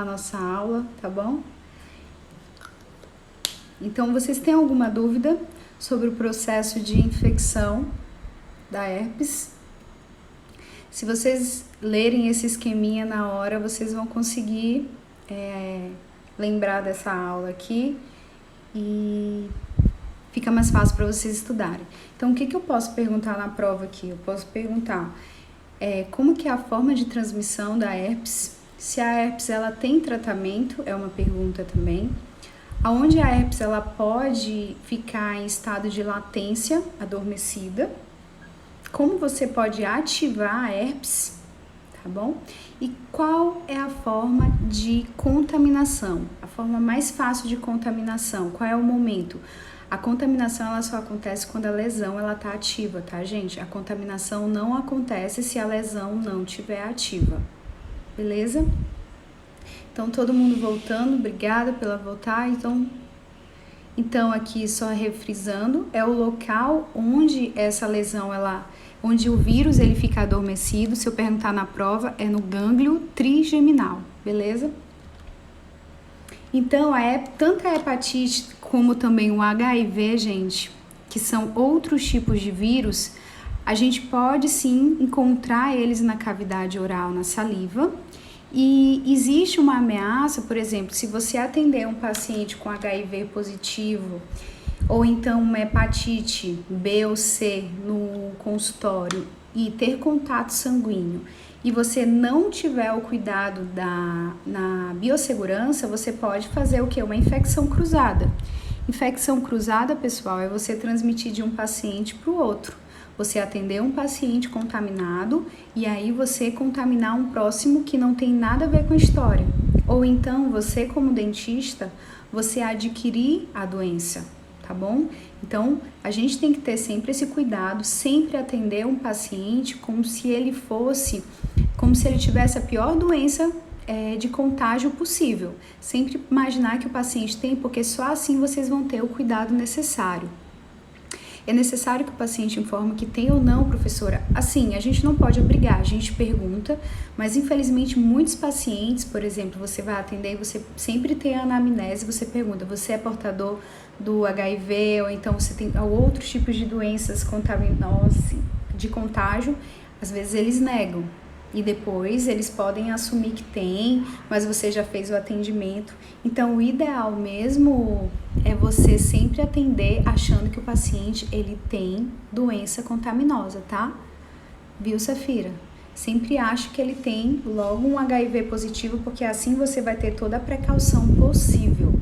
a nossa aula, tá bom? Então, vocês têm alguma dúvida sobre o processo de infecção da herpes? Se vocês lerem esse esqueminha na hora, vocês vão conseguir lembrar dessa aula aqui e fica mais fácil para vocês estudarem. Então, o que eu posso perguntar na prova aqui? Eu posso perguntar como que é a forma de transmissão da herpes, se a herpes ela tem tratamento, é uma pergunta também. Aonde a herpes ela pode ficar em estado de latência, adormecida. Como você pode ativar a herpes, tá bom? E qual é a forma de contaminação? A forma mais fácil de contaminação, qual é o momento? A contaminação ela só acontece quando a lesão ela tá ativa, tá, gente? A contaminação não acontece se a lesão não estiver ativa, beleza? Então, todo mundo voltando, obrigada pela voltar. Então aqui só refrisando, é o local onde essa lesão, onde o vírus ele fica adormecido. Se eu perguntar na prova, é no gânglio trigeminal, beleza? Então, tanto a hepatite como também o HIV, gente, que são outros tipos de vírus, a gente pode sim encontrar eles na cavidade oral, na saliva. E existe uma ameaça, por exemplo, se você atender um paciente com HIV positivo ou então uma hepatite B ou C no consultório e ter contato sanguíneo e você não tiver o cuidado na biossegurança, você pode fazer o quê? Uma infecção cruzada. Infecção cruzada, pessoal, é você transmitir de um paciente para o outro. Você atender um paciente contaminado e aí você contaminar um próximo que não tem nada a ver com a história. Ou então, você como dentista, você adquirir a doença, tá bom? Então, a gente tem que ter sempre esse cuidado, sempre atender um paciente como se ele tivesse a pior doença de contágio possível. Sempre imaginar que o paciente tem, porque só assim vocês vão ter o cuidado necessário. É necessário que o paciente informe que tem ou não, professora? Assim, a gente não pode obrigar, a gente pergunta, mas infelizmente muitos pacientes, por exemplo, você vai atender e você sempre tem a anamnese, você pergunta, você é portador do HIV ou então você tem outros tipos de doenças contaminosas, de contágio, às vezes eles negam. E depois eles podem assumir que tem, mas você já fez o atendimento. Então, o ideal mesmo é você sempre atender achando que o paciente ele tem doença contaminosa, tá? Viu, Safira? Sempre ache que ele tem logo um HIV positivo, porque assim você vai ter toda a precaução possível.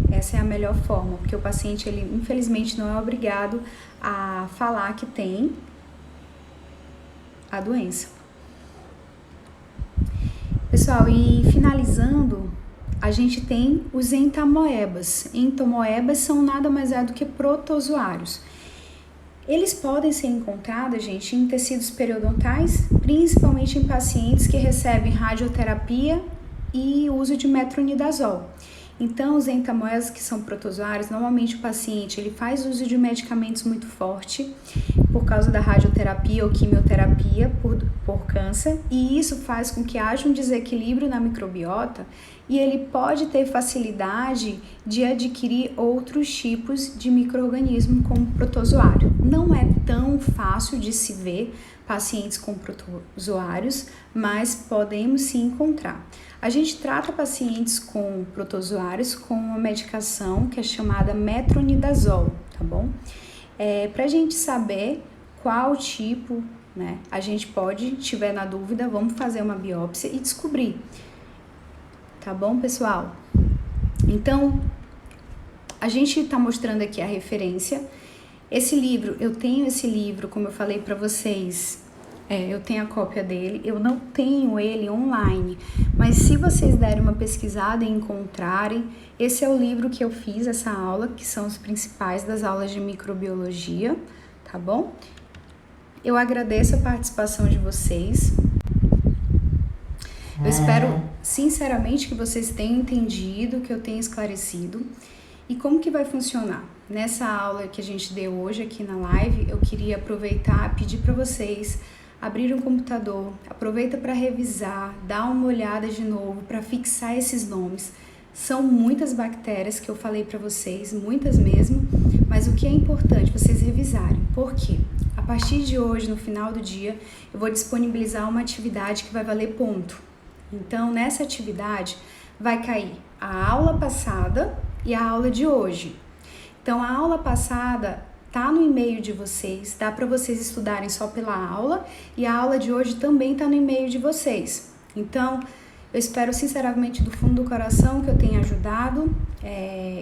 Essa é a melhor forma, porque o paciente, ele infelizmente não é obrigado a falar que tem a doença. Pessoal, e finalizando, a gente tem os entamoebas. Entamoebas são nada mais é do que protozoários. Eles podem ser encontrados, gente, em tecidos periodontais, principalmente em pacientes que recebem radioterapia e uso de metronidazol. Então, os entamoebas, que são protozoários, normalmente o paciente ele faz uso de medicamentos muito forte por causa da radioterapia ou quimioterapia por câncer, e isso faz com que haja um desequilíbrio na microbiota e ele pode ter facilidade de adquirir outros tipos de micro-organismo como protozoário. Não é tão fácil de se ver pacientes com protozoários, mas podemos sim encontrar. A gente trata pacientes com protozoários com uma medicação que é chamada metronidazol, tá bom? Pra gente saber qual tipo, né, a gente pode, tiver na dúvida, vamos fazer uma biópsia e descobrir. Tá bom, pessoal? Então, a gente tá mostrando aqui a referência. Esse livro, eu tenho esse livro, como eu falei pra vocês, eu tenho a cópia dele, eu não tenho ele online, mas se vocês derem uma pesquisada e encontrarem, esse é o livro que eu fiz essa aula, que são os principais das aulas de microbiologia, tá bom? Eu agradeço a participação de vocês. Eu espero sinceramente que vocês tenham entendido, que eu tenha esclarecido. E como que vai funcionar? Nessa aula que a gente deu hoje aqui na live, eu queria aproveitar e pedir para vocês abrir um computador, aproveita para revisar, dá uma olhada de novo para fixar esses nomes. São muitas bactérias que eu falei para vocês, muitas mesmo, mas o que é importante vocês revisarem. Por quê? A partir de hoje, no final do dia, eu vou disponibilizar uma atividade que vai valer ponto. Então, nessa atividade vai cair a aula passada e a aula de hoje. Então, a aula passada tá no e-mail de vocês, dá para vocês estudarem só pela aula, e a aula de hoje também tá no e-mail de vocês. Então, eu espero sinceramente do fundo do coração que eu tenha ajudado.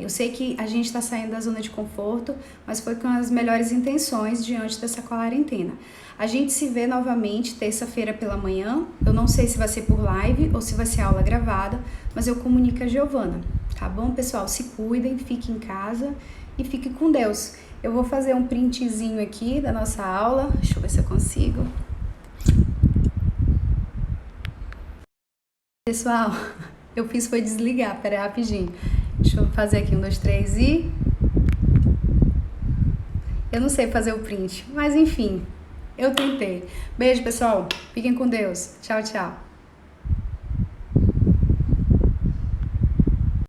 Eu sei que a gente está saindo da zona de conforto, mas foi com as melhores intenções diante dessa quarentena. A gente se vê novamente terça-feira pela manhã. Eu não sei se vai ser por live ou se vai ser aula gravada, mas eu comunico a Giovana. Tá bom, pessoal? Se cuidem, fiquem em casa e fiquem com Deus. Eu vou fazer um printzinho aqui da nossa aula. Deixa eu ver se eu consigo. Pessoal, eu fiz foi desligar, pera aí, rapidinho. Deixa eu fazer aqui 1, 2, 3 e... Eu não sei fazer o print, mas enfim, eu tentei. Beijo, pessoal. Fiquem com Deus. Tchau, tchau.